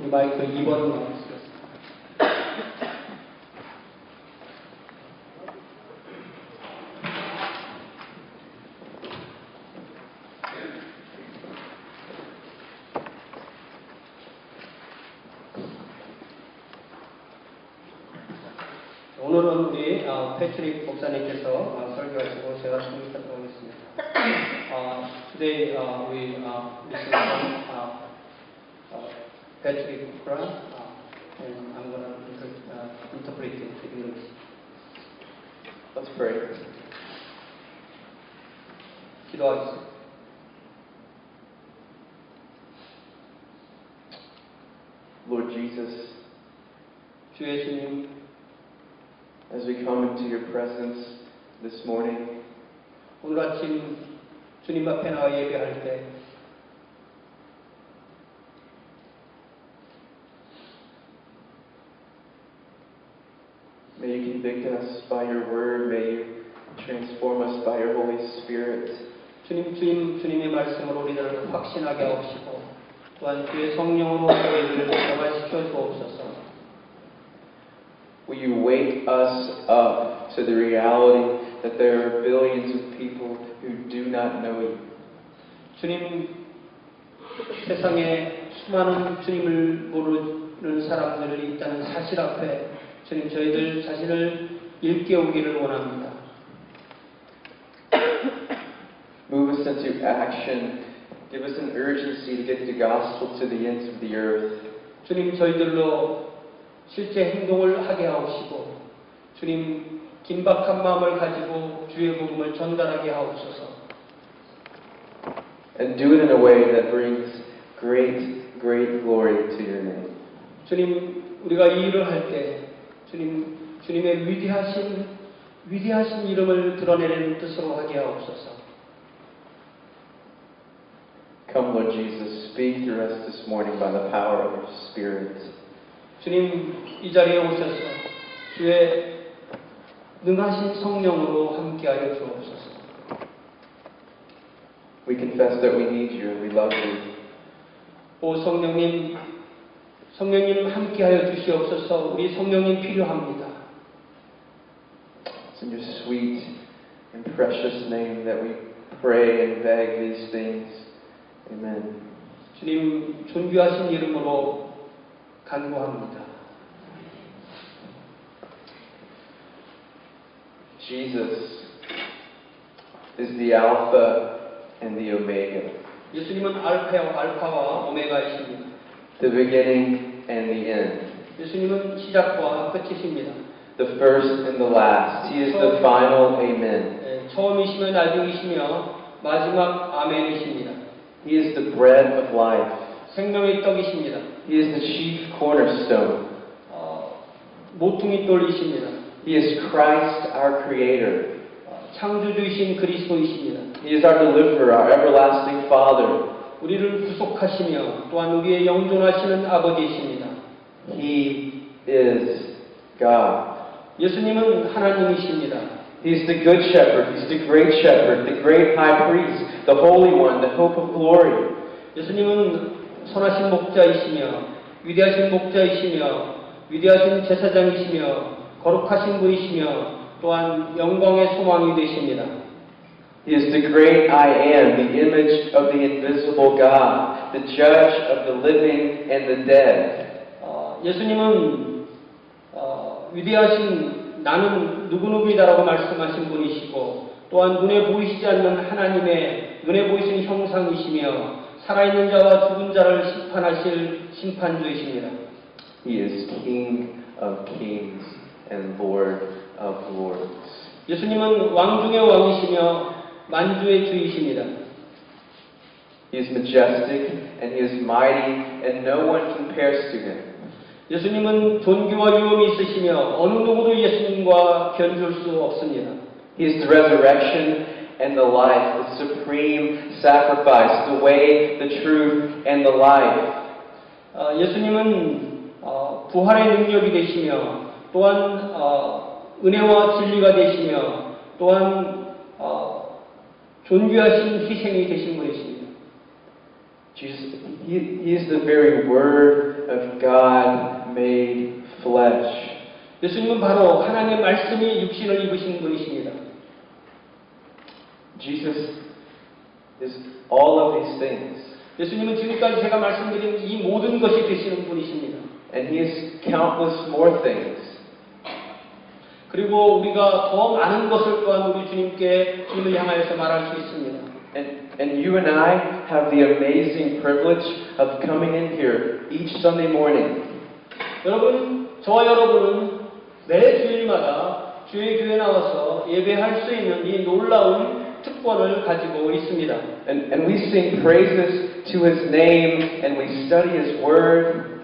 우리 마이크 2번 나왔습니다. 오늘은 우리 패트릭 목사님께서 설교하시고 제가 준비하도록 하겠습니다. Today we listen from Patrick Brown, and I'm going to interpret it to English. Let's pray. 기도하겠습니다. Lord Jesus, 주 예수님, as we come into your presence this morning, 오늘 아침 주님 앞에 나와 예배할 때 may you convict us by your word, may you transform us by your Holy Spirit. 주님의 말씀으로 우리들을 확신하게 하옵시고 또한 주의 성령으로 저희들을 변화시켜 주옵소서. Will you wake us up to the reality that there are billions of people who do not know you? 주님, 세상에 수많은 주님을 모르는 사람들이 있다는 사실 앞에 주님 저희들 자신을 일깨우기를 원합니다. Move us into action. Give us an urgency to get the gospel to the ends of the earth. 주님 저희들로 실제 행동을 하게 하옵시고 주님 긴박한 마음을 가지고 주의 복음을 전달하게 하옵소서. And do it in a way that brings great glory to your name. 주님, 우리가 이 일을 할 때 주님의 위대하신 이름을 드러내는 뜻으로 하게 하옵소서. Come, Lord Jesus, speak through us this morning by the power of your Spirit. 주님, 이 자리에 오셔서 주의 능하신 성령으로 함께하여 주옵소서. We confess that we need you and we love you. 오 성령님 함께하여 주시옵소서. 우리 성령님 필요합니다. It's in your sweet and precious name that we pray and beg these things. Amen. 주님 존귀하신 이름으로 간구합니다. Jesus is the Alpha and the Omega, 예수님은 알파와 오메가이십니다. the beginning and the end, 예수님은 시작과 끝이십니다. the first and the last. He is the final Amen. 처음이시며 나중이시며 마지막 아멘이십니다. He is the bread of life. 생명의 떡이십니다. He is the chief cornerstone. 모퉁이 돌이십니다. He is Christ, our Creator. 창조주이신 그리스도이십니다. He is our deliverer, our everlasting Father. 우리를 구속하시며 또한 우리의 영존하시는 아버지이십니다. He is God. 예수님은 하나님이십니다. He is the good shepherd. He's the great shepherd, the great high priest, the holy one, the hope of glory. 예수님은 선하신 목자이시며 위대하신 목자이시며 위대하신 제사장이시며 거룩하신 분이시며 또한 영광의 소망이 되십니다. He is the great I am, the image of the invisible God, the judge of the living and the dead. 예수님은 위대하신 나는 누구누구이다라고 말씀하신 분이시고 또한 눈에 보이시지 않는 하나님의 눈에 보이시는 형상이시며 살아있는 자와 죽은 자를 심판하실 심판주이십니다. He is King of kings and Lord of lords. 예수님은 왕 중의 왕이시며 만주의 주이십니다. He is majestic and he is mighty and no one compares to him. 예수님은 존귀와 위엄이 있으시며 어느 누구도 예수님과 견줄 수 없습니다. He is the resurrection and the life, the supreme sacrifice, the way, the truth, and the life. 예수님은 부활의 능력이 되시며 또한 은혜와 진리가 되시며 또한 존귀하신 희생이 되신 분이십니다. Jesus, he is the very Word of God made flesh. 예수님은 바로 하나님의 말씀이 육신을 입으신 분이십니다. Jesus is all of these things. 예수님은 지금까지 제가 말씀드린 이 모든 것이 되시는 분이십니다. And He is countless more things. 그리고 우리가 더 많은 것을 또한 우리 주님께 주님을 향하여서 말할 수 있습니다. And you and I have the amazing privilege of coming in here each Sunday morning. 여러분, 저와 여러분은 매 주일마다 주의 교회에 나와서 예배할 수 있는 이 놀라운 특권을 가지고 있습니다. And we sing praises to His name and we study His Word.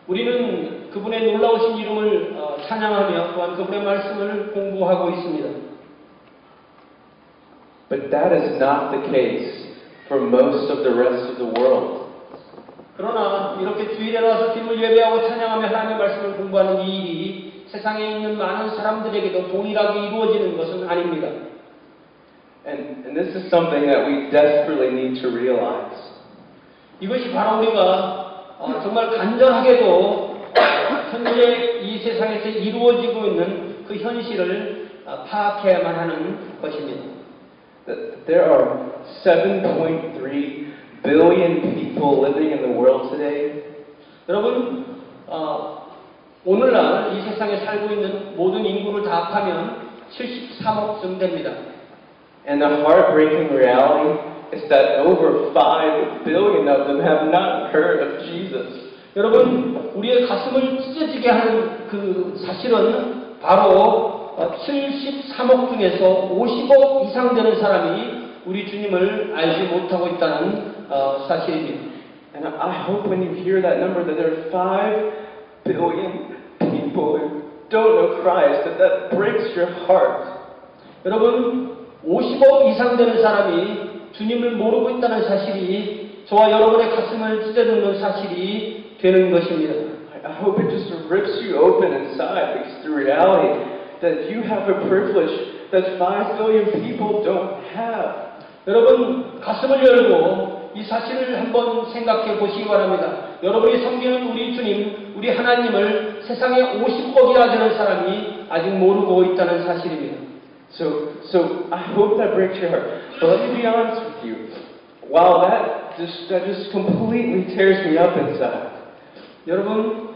우리는 그분의 놀라우신 이름을 찬양하며 또한 그분의 말씀을 공부하고 있습니다. But that is not the case for most of the rest of the world. 그러나 이렇게 주일에 나와서 주님을 예배하고 찬양하며 하나님의 말씀을 공부하는 이 일이 세상에 있는 많은 사람들에게도 동일하게 이루어지는 것은 아닙니다. And this is something that we desperately need to realize. 이것이 바로 우리가 정말 간절하게도 현재 이 세상에서 이루어지고 있는 그 현실을 파악해야만 하는 것입니다. That there are 7.3 billion people living in the world today. 여러분, 오늘날 이 세상에 살고 있는 모든 인구를 다 합하면 73억쯤 됩니다. And the heartbreaking reality is that over 5 billion of them have not heard of Jesus. 여러분, 우리의 가슴을 찢어지게 하는 그 사실은 바로 73억 중에서 50억 이상 되는 사람이 우리 주님을 알지 못하고 있다는 사실입니다. And I hope when you hear that number that there are 5 billion people who don't know Christ, that breaks your heart. 여러분, 50억 이상 되는 사람이 주님을 모르고 있다는 사실이 저와 여러분의 가슴을 찢어놓는 사실이 되는 것입니다. I hope it just rips you open inside because the reality that you have a privilege that 5 billion people don't have. 여러분, 가슴을 열고 이 사실을 한번 생각해 보시기 바랍니다. 여러분이 섬기는 우리 주님, 우리 하나님을 세상에 50억이나 되는 사람이 아직 모르고 있다는 사실입니다. So I hope that breaks your heart. But let me be honest with you. Wow, that just completely tears me up inside. 여러분,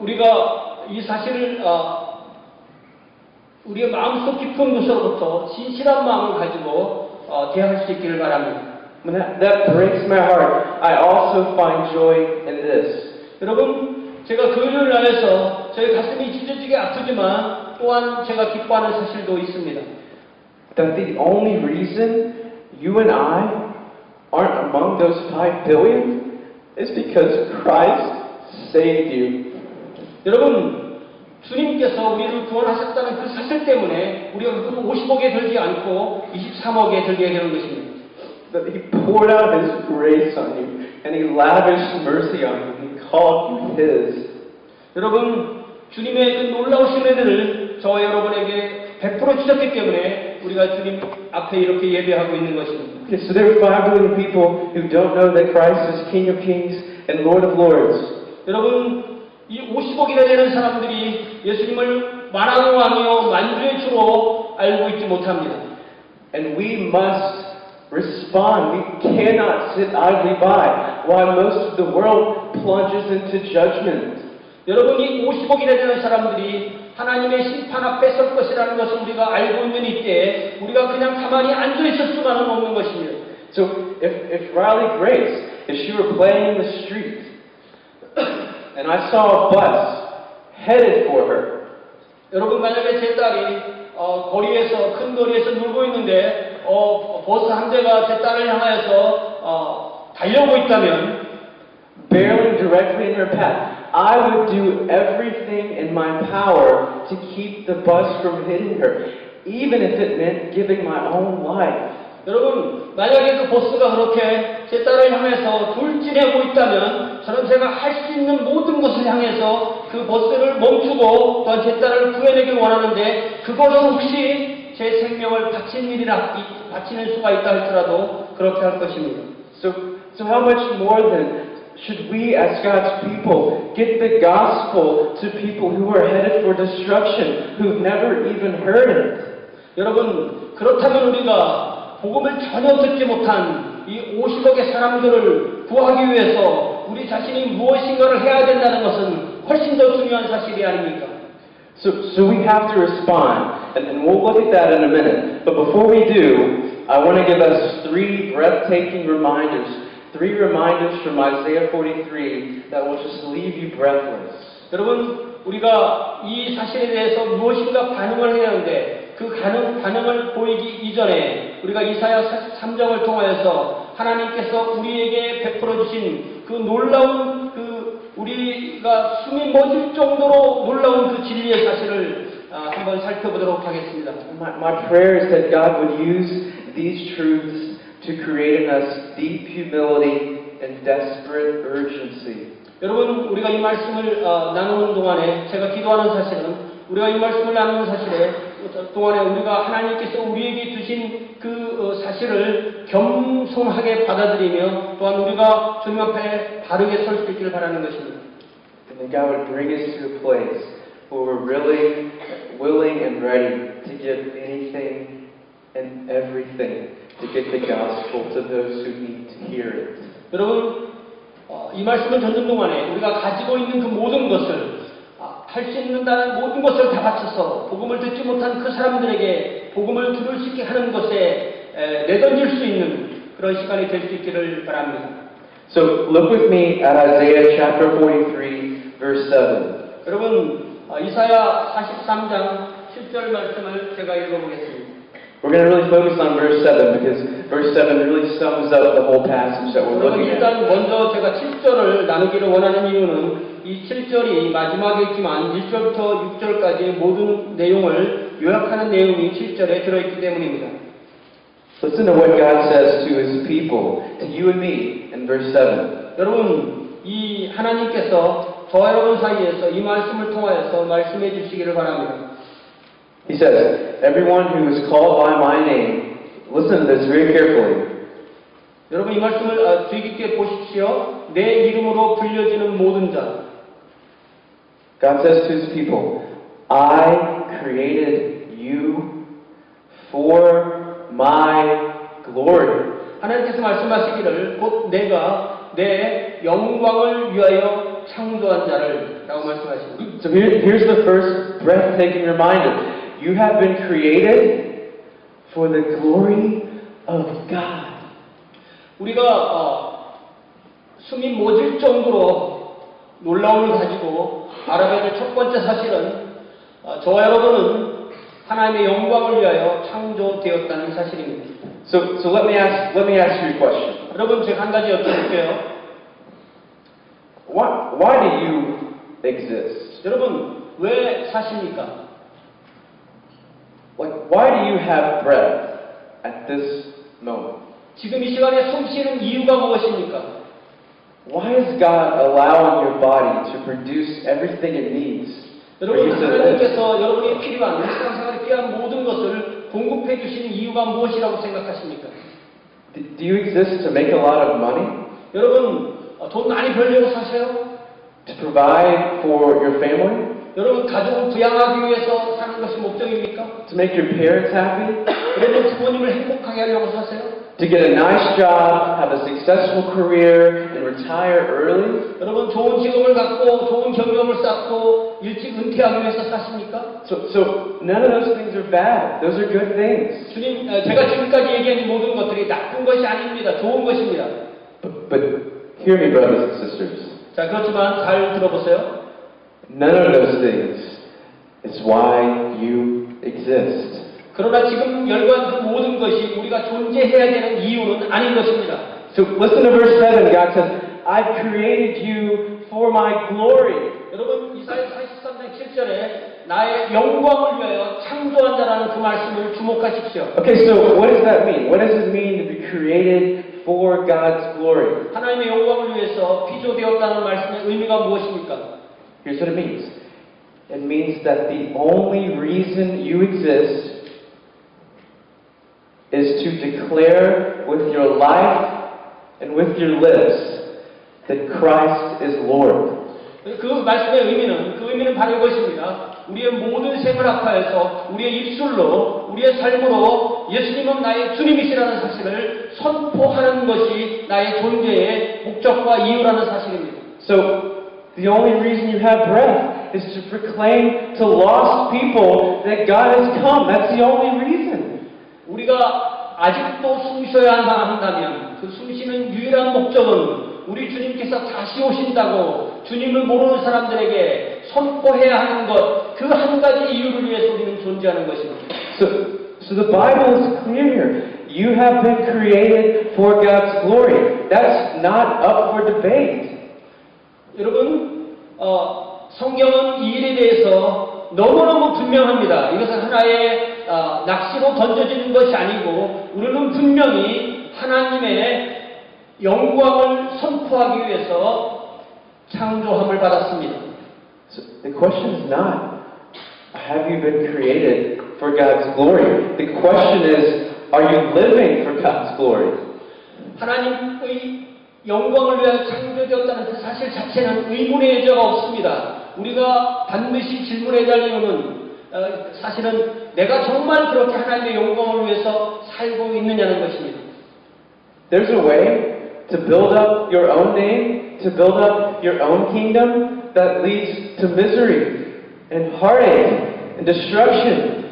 우리가 이 사실을 우리의 마음속 깊은 곳으로부터 진실한 마음을 가지고 대할 수 있기를 바랍니다. When that breaks my heart, I also find joy in this. 여러분, 제가 그 일을 위해서 저희 가슴이 찢어지게 아프지만 또한 제가 기뻐하는 사실도 있습니다. That the only reason you and I aren't among those 5 billion is because Christ saved you. 여러분, 주님께서 우리를 구원하셨다는 그 사실 때문에 우리가 그 50억에 들지 않고 23억에 들게 되는 것입니다. That He poured out His grace on you and He lavished mercy on you. He called you His. 여러분, 주님의 그 놀라우신 은혜를 저와 여러분에게 100% 주셨기 때문에 우리가 주님 앞에 이렇게 예배하고 있는 것입니다. Okay, so there are 5 billion people who don't know that Christ is King of Kings and Lord of Lords. 여러분, 이 50억이나 되는 사람들이 예수님을 만왕의 왕이요 만주의 주로 알고 있지 못합니다. And we must respond. We cannot sit idly by while most of the world plunges into judgment. 여러분이 50억이나 되는 사람들이 하나님의 심판 앞에 설 것이라는 것을 우리가 알고 있는 이때 우리가 그냥 가만히 앉아 있을 수만은 없는 것입니다. So if Riley Grace, if she were playing in the street and I saw a bus headed for her, 여러분, 만약에 제 딸이 큰 거리에서 놀고 있는데 버스 한 대가 제 딸을 향하여서 달려오고 있다면 barreling directly in her path, I would do everything in my power to keep the bus from hitting her, even if it meant giving my own life. 여러분, 만약에 그 버스가 그렇게 제 딸을 향해서 돌진하고 있다면 저는 제가 할 수 있는 모든 것을 향해서 그 버스를 멈추고 또한 제 딸을 구해내길 원하는데 그것은 혹시 제 생명을 바치는 수가 있다 할지라도 그렇게 할 것입니다. So how much more than should we as God's people get the gospel to people who are headed for destruction, who've never even heard it? 여러분, 그렇다면 우리가 복음을 전혀 듣지 못한 이 50억의 사람들을 구하기 위해서 우리 자신이 무엇인가를 해야 된다는 것은 훨씬 더 중요한 사실이 아닙니까? So we have to respond, and we'll look at that in a minute. But before we do, I want to give us three breathtaking reminders from Isaiah 43 that will just leave you breathless. 여러분, 우리가 이 사실에 대해서 무엇인가 반응을 해야 하는데 그 반응을 보이기 이전에 우리가 이사야 43장을 통하여서 하나님께서 우리에게 베풀어 주신 그 놀라운 우리가 숨이 멎을 정도로 놀라운 그 진리의 사실을 한번 살펴보도록 하겠습니다. My prayer is that God would use these truths to create in us deep humility and desperate urgency. 여러분, 우리가 이 말씀을 나누는 동안에 제가 기도하는 사실은 우리가 이 말씀을 나누는 사실에 동안에 우리가 하나님께서 우리에게 주신 그 사실을 겸손하게 받아들이며 또한 우리가 주님 앞에 바르게 설 수 있기를 바라는 것입니다. And then God would bring us to a place where we're really willing and ready to give anything and everything to get the gospel to those who need to hear it. 여러분, 이 말씀을 듣는 동안에 우리가 가지고 있는 그 모든 것을 할 수 있는 모든 것을 다 바쳐서 복음을 듣지 못한 그 사람들에게 복음을 들을 수 있게 하는 것에 내던질 수 있는 그런 시간이 될 수 있기를 바랍니다. So look with me at Isaiah chapter 43, verse 7. 여러분, 이사야 43장 7절 말씀을 제가 읽어보겠습니다. We're going to really focus on verse 7 because verse 7 really sums up the whole passage that we're looking at. 일단 먼저 제가 7절을 나누기를 원하는 이유는 이 7절이 마지막에 있지만 1절부터 6절까지 모든 내용을 요약하는 내용이 7절에 들어있기 때문입니다. Listen to what God says to His people, to you and me, in verse 7. 여러분, 이 하나님께서 저와 여러분 사이에서 이 말씀을 통하여서 말씀해 주시기를 바랍니다. He says, everyone who is called by my name, listen to this very carefully. 여러분, 이 말씀을 주의 깊게 보십시오. 내 이름으로 불려지는 모든 자. God says to His people, I created you for my glory. 하나님께서 말씀하시기를 곧 내가 내 영광을 위하여 창조한 자를 라고 말씀하십니다. So here's the first breathtaking reminder. You have been created for the glory of God. 우리가 숨이 멎을 정도로 놀라움을 가지고 알아야 될 첫 번째 사실은 저와 여러분은 하나님의 영광을 위하여 창조되었다는 사실입니다. So let me ask you a question. 여러분, 제가 한 가지 여쭤볼게요. Why do you exist? 여러분, 왜 사십니까? Like, why do you have breath at this moment? 지금 이 시간에 숨 쉬는 이유가 무엇입니까? Why is God allowing your body to produce everything it needs? 여러분, 하나님께서 여러분이 필요한, 일상생활에 필요한 모든 것을 공급해 주시는 이유가 무엇이라고 생각하십니까? Do you exist to make a lot of money? 여러분, 돈 많이 벌려고 사세요? To provide for your family? 여러분, 가족을 부양하기 위해서 사는 것이 목적입니까? To make your parents happy? 여러분, 부모님을 행복하게 하려고 사세요? To get a nice job, have a successful career, and retire early? 여러분, 좋은 직업을 갖고 좋은 경력을 쌓고 일찍 은퇴하기 위해서 사십니까? So none of those things are bad. Those are good things. 주님, 제가 지금까지 얘기한 이 모든 것들이 나쁜 것이 아닙니다. 좋은 것입니다. But hear me, brothers and sisters. 자, 그렇지만 잘 들어보세요. None of those things is why you exist. 그러나 지금 열거한 그 모든 것이 우리가 존재해야 되는 이유는 아닌 것입니다. So listen to verse 7. God says, I've created you for my glory. 여러분, 이사야 43장 7절에 나의 영광을 위하여 창조한 자라는 그 말씀을 주목하십시오. Okay, so what does that mean? What does it mean to be created for God's glory? 하나님의 영광을 위해서 피조되었다는 말씀의 의미가 무엇입니까? Here's what it means. It means that the only reason you exist is to declare with your life and with your lips that Christ is Lord. 그 말씀의 의미는 바로 이것입니다. 우리의 모든 생을 합하여서 우리의 입술로, 우리의 삶으로 예수님은 나의 주님이시라는 사실을 선포하는 것이 나의 존재의 목적과 이유라는 사실입니다. So, the only reason you have breath is to proclaim to lost people that God has come. That's the only reason. 우리가 아직도 숨 쉬어야 한다면 그 숨 쉬는 유일한 목적은 우리 주님께서 다시 오신다고 주님을 모르는 사람들에게 선포해야 하는 것, 그 한 가지 이유를 위해서 우리는 존재하는 것입니다. So the Bible is clear here. You have been created for God's glory. That's not up for debate. 여러분, 성경은 이 일에 대해서 너무너무 분명합니다. 이것은 하나의 낚시로 던져지는 것이 아니고 우리는 분명히 하나님의 영광을 선포하기 위해서 창조함을 받았습니다. So the question is not, have you been created for God's glory? The question is, are you living for God's glory? 하나님의 영광을 위하여 창조되었다는 그 사실 자체는 의문의 여지가 없습니다. 우리가 반드시 질문해야 할 이유는 사실은 내가 정말 그렇게 하나님의 영광을 위해서 살고 있느냐는 것입니다. There's a way to build up your own name, to build up your own kingdom that leads to misery and heartache and destruction.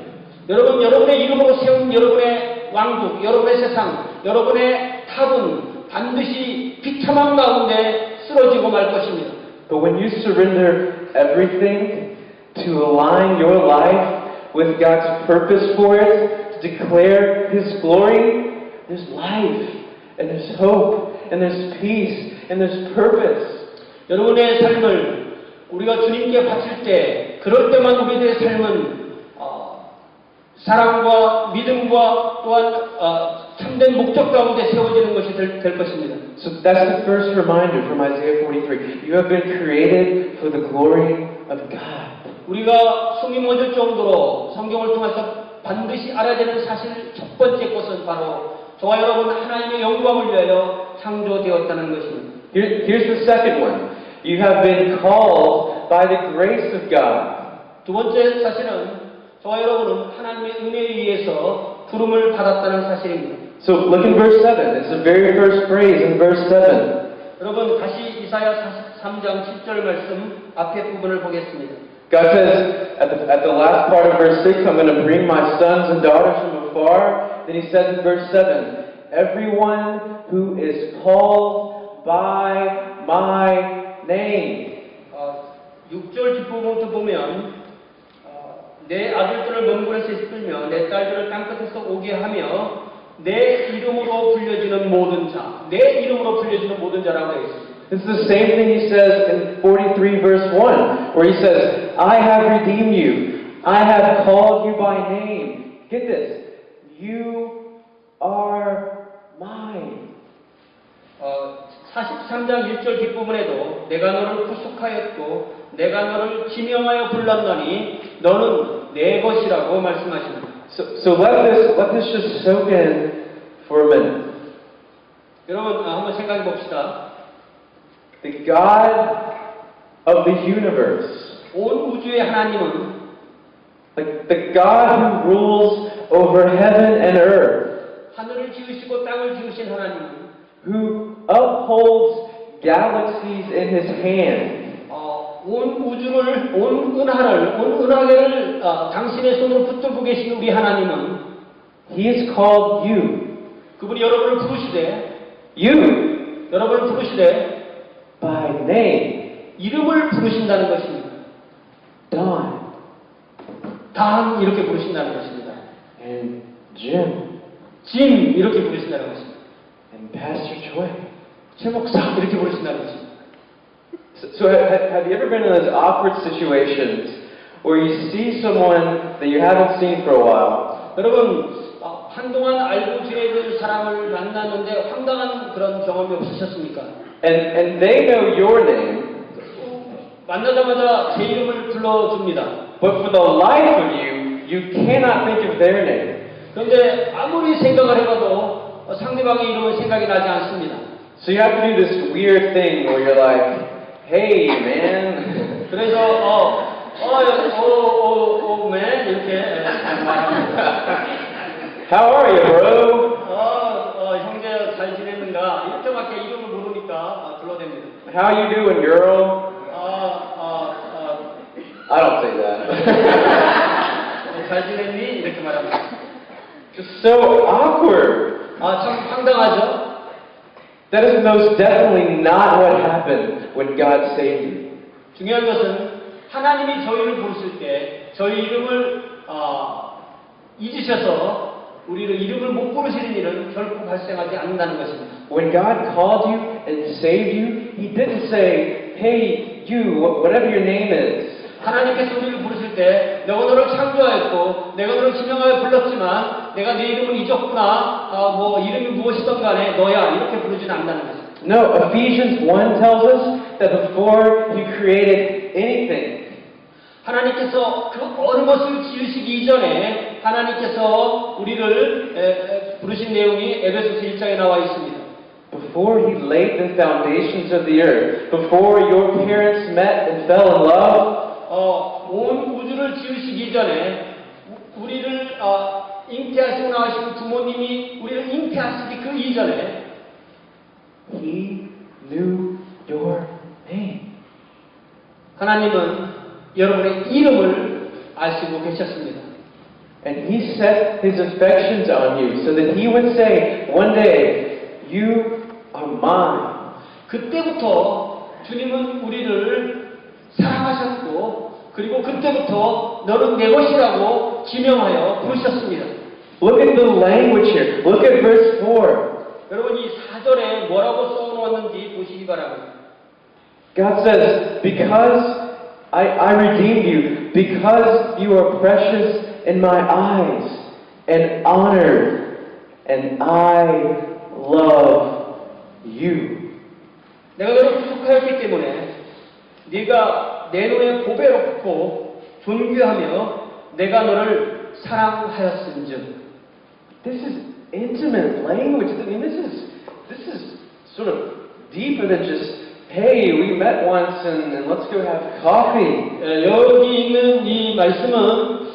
여러분, 여러분의 이름으로 세운 여러분의 왕국, 여러분의 세상, 여러분의 탑은 반드시 비참함 가운데 쓰러지고 말 것입니다. But when you surrender everything to align your life with God's purpose for it, to declare His glory, there's life, and there's hope, and there's peace, and there's purpose. 여러분의 삶을 우리가 주님께 바칠 때, 그럴 때만 우리의 삶은 사랑과 믿음과 또한 참된 목적 가운데 세워지는 것이 될 것입니다. So that's the first reminder from Isaiah 43. You have been created for the glory of God. 우리가 숨이 멎을 정도로 성경을 통해서 반드시 알아야 되는 사실 첫 번째 것은 바로 저와 여러분 하나님의 영광을 위하여 창조되었다는 것입니다. Here's the second one. You have been called by the grace of God. 두 번째 사실은 저와 여러분은 하나님의 은혜에 의해서 부름을 받았다는 사실입니다. So look in verse 7. It's the very first phrase in verse 7. 여러분 다시 이사야 43장 7절 말씀 앞에 부분을 보겠습니다. God says at the last part of verse 6, I'm going to bring my sons and daughters from afar. Then he says in verse 7, everyone who is called by my name. 6절 뒷부분부터 보면 내 아들들을 먼 곳에서 이끌며 내 딸들을 땅끝에서 오게 하며 내 이름으로 불려지는 모든 자, 내 이름으로 불려지는 모든 자라고 되어 있습니다. This is the same thing he says in 43 verse 1, where he says, I have redeemed you. I have called you by name. Get this. You are mine. 43장 1절 뒷부분에도 내가 너를 구속하였고 내가 너를 지명하여 불렀나니 너는 내 것이라고 말씀하십니다. So let this just soak in for a minute. 여러분 한번 생각해 봅시다. The God of the universe, 온 우주의 하나님은 like the God who rules over heaven and earth, 하늘을 지으시고 땅을 지으신 하나님은 who upholds galaxies in his hand, 온 우주를, 온 은하계를 당신의 손으로 붙들고 계신 우리 하나님은 he has called you, 그분이 여러분을 부르시되 you, by name, 이름을 부르신다는 것입니다. Don, 단 이렇게 부르신다는 것입니다. and Jim, 짐 이렇게 부르신다는 것입니다. and Pastor Choi. 최 목사 이렇게 부르신다는 것입니다. So have you ever been in those awkward situations where you see someone that you haven't seen for a while? 여러분 한동안 알고 지내던 사람을 만났는데 황당한 그런 경험이 없으셨습니까? And they know your name, 만나자마자 제 이름을 불러줍니다. but for the life of you, you cannot think of their name. 그런데 아무리 생각을 해봐도 상대방의 이름은 생각이 나지 않습니다. So you have to do this weird thing where you're like, hey man, 그래서 man 이렇게 말합니다. how are you bro? 형제 잘 지냈는가 이렇게밖에 이름을 모르니까 불러댑니다. How you doing girl? I don't say that. 잘 지냈니 이렇게 말합니다. Just so awkward. 참 황당하죠. That is most definitely not what happened when God saved you. 중요한 것은 하나님이 저희를 부르실 때 저희 이름을 잊으셔서 우리를 이름을 못 부르시는 일은 결코 발생하지 않는다는 것입니다. When God called you and saved you, He didn't say, hey, you, whatever your name is. 하나님께서 우리를 부르실 때 내가 너를 창조하였고 내가 너를 지명하여 불렀지만 내가 네 이름을 잊었구나 이름이 무엇이든 간에 너야 이렇게 부르지는 않는다는 것입니다. No, Ephesians 1 tells us that before He created anything, 하나님께서 그 어느 것을 지으시기 이전에 하나님께서 우리를 부르신 내용이 에베소서 1장에 나와 있습니다. before He laid the foundations of the earth, before your parents met and fell in love, 온 우주를 지으시기 전에 우리를 잉태하시고 나으신 부모님이 우리를 잉태하시기 그 이전에 He knew your name. 하나님은 여러분의 이름을 아시고 계셨습니다. And He set His affections on you so that He would say, one day, you are mine. 그때부터 주님은 우리를 사랑하셨고 그리고 그때부터 너는 내 것이라고 지명하여 부르셨습니다. Look at the language here. Look at verse 4. 여러분 이 4절에 뭐라고 써놓았는지 보시기 바랍니다. God says, because I redeemed you, because you are precious in my eyes and honored, and I love you. 내가 너를 구속하였기 때문에 네가 내 눈에 보배롭고 존귀하며 내가 너를 사랑하였은즉. This is intimate language. I mean, this is sort of deeper than just, hey, we met once and let's go have coffee. 여기 있는 이 말씀은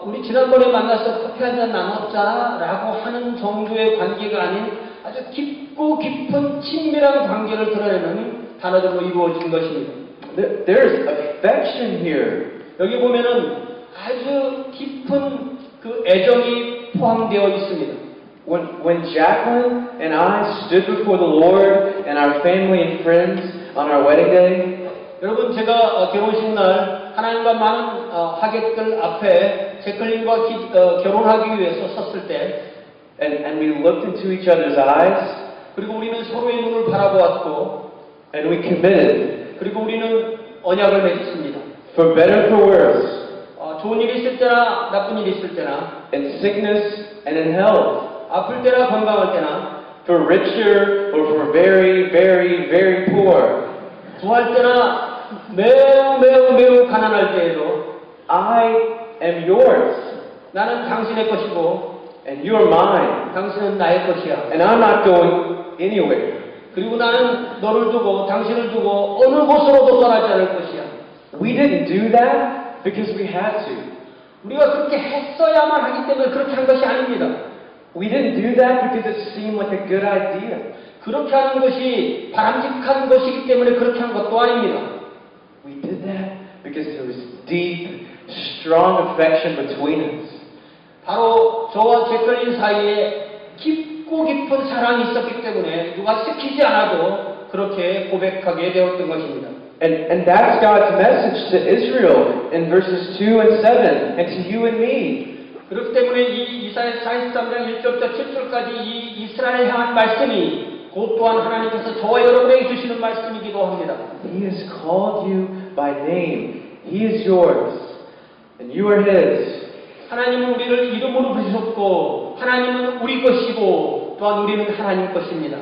우리 지난번에 만나서 커피 한잔 나눴자라고 하는 정도의 관계가 아닌 아주 깊고 깊은 친밀한 관계를 드러내는 단어들로 이루어진 것입니다. There's affection here. 여기 보면은 아주 깊은 그 애정이 포함되어 있습니다. When Jacqueline and I stood before the Lord and our family and friends on our wedding day, 여러분 제가 결혼식 날 하나님과 많은 하객들 앞에 제클린과 결혼하기 위해서 섰을 때 and we looked into each other's eyes, 그리고 우리는 서로의 눈을 바라보았고 and we committed, 그리고 우리는 언약을 맺었습니다. for better or for worse, 좋은 일이 있을 때나 나쁜 일이 있을 때나 in sickness and in health, 아플 때나 건강할 때나 for richer or for very, very, very poor, 부할 때나 매우 가난할 때에도 I am yours, 나는 당신의 것이고 and you are mine, 당신은 나의 것이야. and I'm not going anywhere. 그리고 나는 너를 두고 당신을 두고 어느 곳으로도 떠나지 않을 것이야. We didn't do that because we had to. 우리가 그렇게 했어야만 하기 때문에 그렇게 한 것이 아닙니다. We didn't do that because it seemed like a good idea. 그렇게 하는 것이 바람직한 것이기 때문에 그렇게 한 것도 아닙니다. We did that because there was deep, strong affection between us. 바로 저와 제클린 사이에 깊고 깊은 사랑이 있었기 때문에 누가 시키지 않아도 그렇게 고백하게 되었던 것입니다. And that's God's message to Israel in verses 2 and 7, and to you and me. 그렇기 때문에 이 이사야 43장 1절부터 7절까지 이 이스라엘에 향한 말씀이 곧 또한 하나님께서 저와 여러분에게 주시는 말씀이기도 합니다. He has called you by name. He is yours, and you are His. 하나님은 우리를 이름으로 부르셨고 하나님은 우리 것이고 또한 우리는 하나님 것입니다.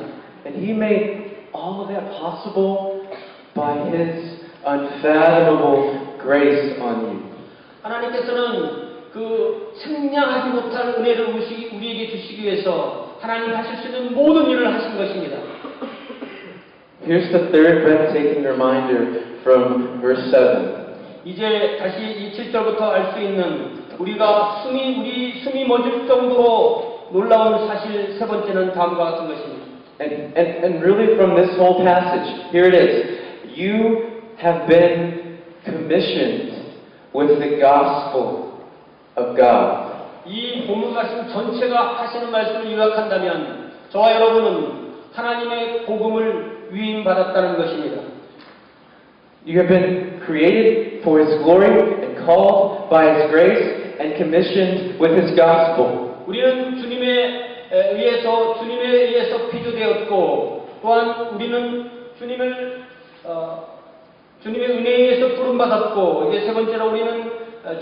And He made all of that possible by His unfathomable grace on you. 하나님께서는 그 측량하지 못할 은혜를 우리에게 주시기 위해서 하나님이 하실 수 있는 모든 일을 하신 것입니다. Here's the third breathtaking reminder from verse 7. 이제 다시 이 7절부터 알 수 있는 우리 숨이 멎을 정도로 놀라운 사실 세 번째는 다음과 같은 것입니다. And really from this whole passage, here it is. You have been commissioned with the gospel of God. 이 본문 말씀 전체가 하시는 말씀을 요약한다면 저와 여러분은 하나님의 복음을 위임받았다는 것입니다. You have been created for His glory and called by His grace and commissioned with His gospel. 우리는 주님에 의해서 피조되었고 또한 우리는 주님의 은혜에 의해서 부름받았고 이제 세 번째로 우리는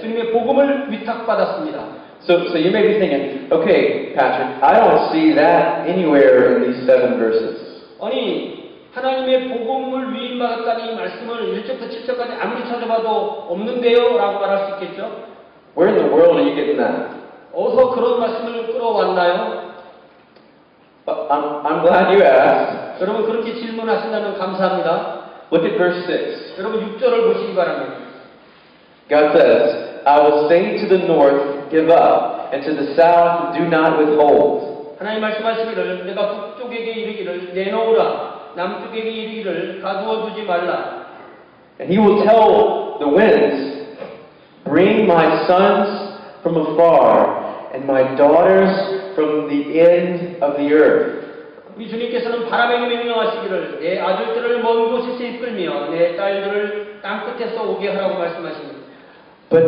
주님의 복음을 위탁받았습니다. So you may be thinking, okay, Patrick, I don't see that anywhere in these 7 verses. 아니 하나님의 복음을 위임받았다는 이 말씀을 1절부터 7절까지 아무리 찾아봐도 없는데요? 라고 말할 수 있겠죠? Where in the world are you getting that? 어디서 그런 말씀을 끌어왔나요? I'm glad you asked. 여러분 그렇게 질문하신다면 감사합니다. Look at verse 6. 여러분 6절을 보시기 바랍니다. God says, I will say to the north, give up, and to the south, do not withhold. 하나님 말씀하시기를 내가 북쪽에게 이르기를 내놓으라 남쪽에게 이르기를 가두어 두지 말라. And He will tell the winds, bring my sons from afar, and my daughters from the end of the earth. 우리 주님께서는 바람에게 명령하시기를 내 아들들을 먼 곳에서 이끌며 내 딸들을 땅 끝에서 오게 하라고 말씀하십니다. But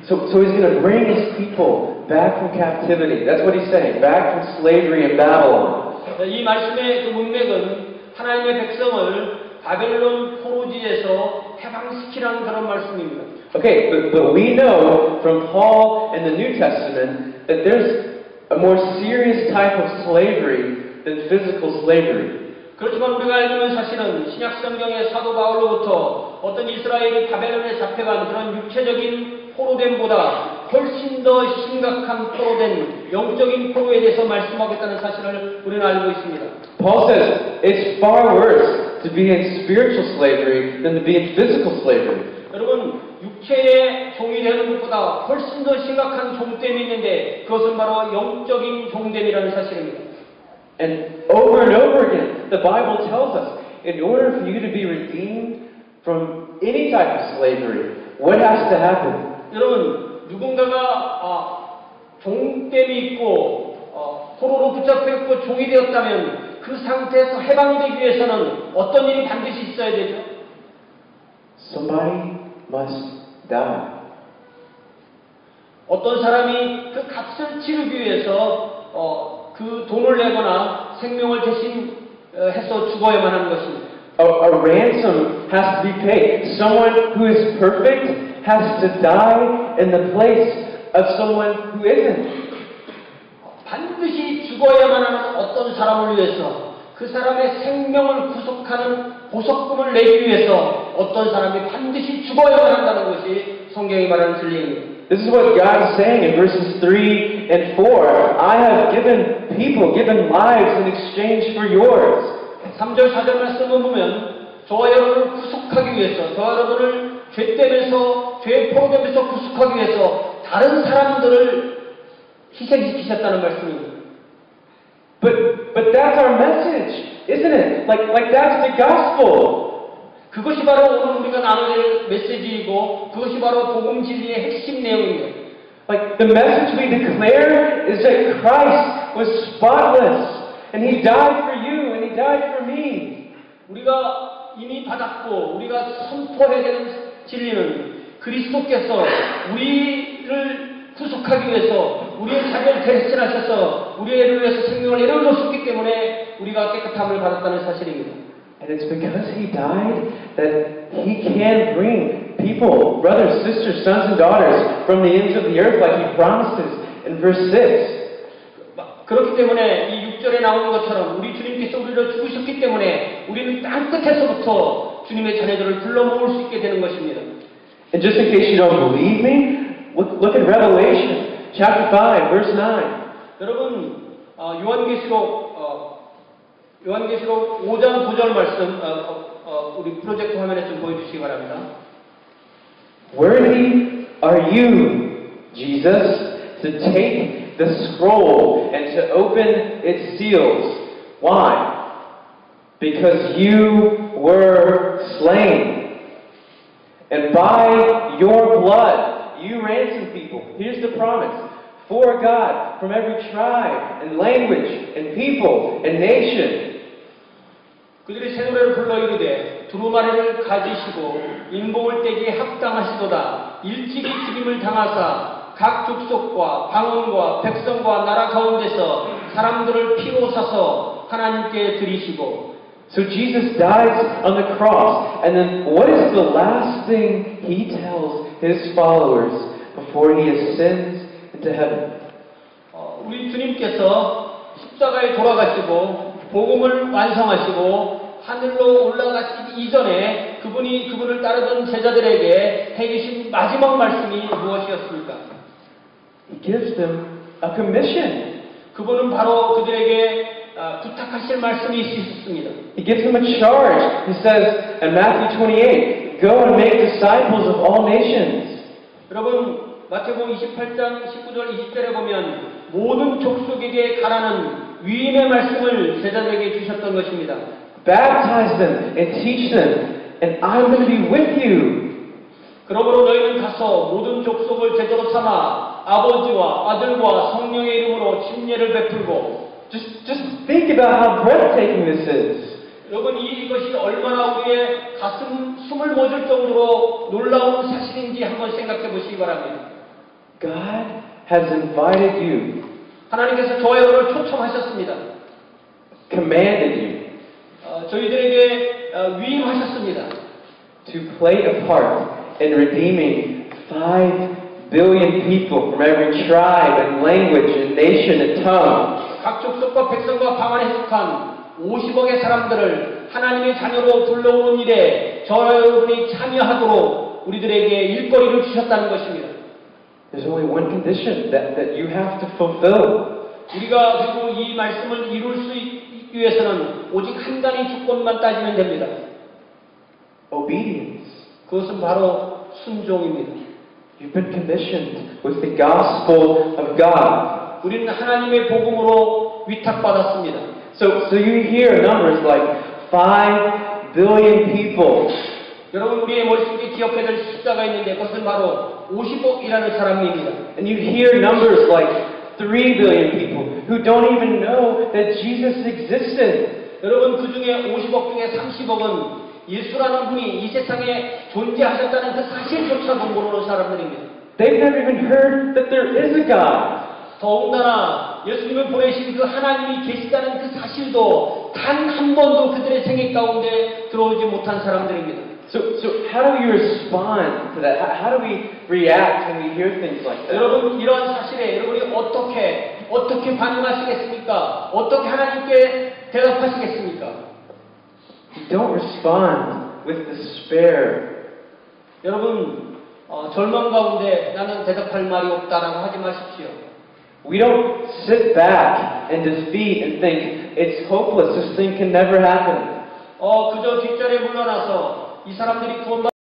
so He's going to bring His people back from captivity. That's what He's saying. Back from slavery in Babylon. 이 말씀의 그 문맥은 하나님의 백성을 바벨론 포로지에서 해방시키라는 그런 말씀입니다. Okay, but we know from Paul and the New Testament that there's a more serious type of slavery than physical slavery. 그렇지만 우리가 알고 있는 사실은 신약 성경의 사도 바울로부터 어떤 이스라엘이 바벨론에 잡혀간 그런 육체적인 포로됨보다 훨씬 더 심각한 포로된 영적인 포로에 대해서 말씀하겠다는 사실을 우리는 알고 있습니다. Paul says it's far worse to be in spiritual slavery than to be in physical slavery. 여러분 육체의 종이 되는 것보다 훨씬 더 심각한 종됨이 있는데 그것은 바로 영적인 종됨이라는 사실입니다. And over again, the Bible tells us, in order for you to be redeemed from any type of slavery, what has to happen? 여러분 누군가가 종됨이 있고 포로로 붙잡혀 있고 종이 되었다면 그 상태에서 해방되기 위해서는 어떤 일이 반드시 있어야 되죠? Somebody must die. 어떤 사람이 그 값을 치르기 위해서 그 돈을 내거나 생명을 대신 해서 죽어야만 하는 것입니다. A ransom has to be paid. Someone who is perfect has to die in the place of someone who isn't. 반드시 죽어야만 하는 어떤 사람을 위해서 그 사람의 생명을 구속하는 보석금을 내기 위해서 어떤 사람이 반드시 죽어야만 한다는 것이 성경이 말하는 진리입니다. This is what God is saying in verses 3 and 4. I have given lives in exchange for yours. 3절, 4절 말씀을 보면 저와 여러분을 구속하기 위해서 저와 여러분을 죄에 포로되면서 구속하기 위해서 다른 사람들을 희생시키셨다는 말씀입니다. But that's our message, isn't it? Like that's the gospel. 그것이 바로 오늘 우리가 나눠낼 메시지이고 그것이 바로 복음 진리의 핵심 내용입니다. Like the message we declare is that Christ was spotless and He died for you and He died for me. 우리가 이미 받았고 우리가 선포해야 되는 진리는 그리스도께서 우리를 구속하기 위해서 우리의 자녀를 대신하셔서 우리를 위해서 생명을 내려놓으셨기 때문에 우리가 깨끗함을 받았다는 사실입니다. And it's because He died that He can bring people, brothers, sisters, sons and daughters from the ends of the earth like He promises in verse 6. 그렇기 때문에 이 6절에 나오는 것처럼 우리 주님께서 우리를 죽으셨기 때문에 우리는 땅 끝에서부터 주님의 자녀들을 불러 모을 수 있게 되는 것입니다. And just in case you don't believe me, look at Revelation chapter 5 verse 9. 여러분 요한계시록 요한계시록 5장 9절 말씀 우리 프로젝트 화면에 좀 보여주시기 바랍니다. Worthy are you, Jesus, to take the scroll and to open its seals. Why? Because you were slain. And by your blood, you ransomed people. Here's the promise. For God, from every tribe and language and people and nation. 그들이 새 노래를 불러 이르되 두루마리를 가지시고 인복을 떼기에 합당하시도다. 일찍이 죽임을 당하사 각 족속과 방언과 백성과 나라 가운데서 사람들을 피로 사서 하나님께 드리시고. So Jesus dies on the cross, and then what is the last thing he tells his followers before he ascends into heaven? 우리 주님께서 십자가에 돌아가시고 복음을 완성하시고 하늘로 올라가시기 이전에 그분을 따르던 제자들에게 해주신 마지막 말씀이 무엇이었습니까? He gives them a commission. 그분은 바로 그들에게 부탁하실 말씀이 있었습니다. He gives them a charge. He says in Matthew 28, go and make disciples of all nations. 여러분 마태복음 28장 19절 20절에 보면 모든 족속에게 가라는 위임의 말씀을 제자들에게 주셨던 것입니다. Baptize them and teach them, and I'm going to be with you. 그러므로 너희는 가서 모든 족속을 제자로 삼아 아버지와 아들과 성령의 이름으로 침례를 베풀고. Just think about how breathtaking this is. 여러분 이것이 얼마나 우리의 숨을 멎을 정도로 놀라운 사실인지 한번 생각해 보시기 바랍니다. God has invited you, 하나님께서 저와 여러분을 초청하셨습니다. commanded you 저희들에게 위임하셨습니다. to play a part in redeeming 5 billion people from every tribe and language and nation and tongue. 각 족속과 백성과 방언에 속한 50억의 사람들을 하나님의 자녀로 불러오는 일에 저와 여러분이 참여하도록 우리들에게 일거리를 주셨다는 것입니다. There's only one condition that you have to fulfill. 우리가 그리고 이 말씀을 이룰 수 있기 위해서는 오직 한 가지 조건만 따지면 됩니다. Obedience. 그것은 바로 순종입니다. You've been commissioned with the gospel of God. 우리는 하나님의 복음으로 위탁받았습니다. So you hear numbers like 5 billion people. 여러분 우리의 머릿속에 기억해야 될 숫자가 있는데 그것은 바로 50억이라는 사람입니다. And you hear numbers like 3 billion people who don't even know that Jesus existed. 여러분 그 중에 50억 중에 30억은 예수라는 분이 이 세상에 존재하셨다는 그 사실조차도 모르는 사람들입니다. They've never even heard that there is a God. 더군다나 예수님을 보내신 그 하나님이 계시다는 그 사실도 단 한 번도 그들의 생애 가운데 들어오지 못한 사람들입니다. So how do we respond to that? How do we react when we hear things like that? 여러분 이런 사실에 여러분이 어떻게 반응하시겠습니까? 어떻게 하나님께 대답하시겠습니까? You don't respond with despair. 여러분 절망 가운데 나는 대답할 말이 없다라고 하지 마십시오. We don't sit back in defeat and think it's hopeless. This thing can never happen. 그저 뒷자리에 물러나서 이 사람들이 구원받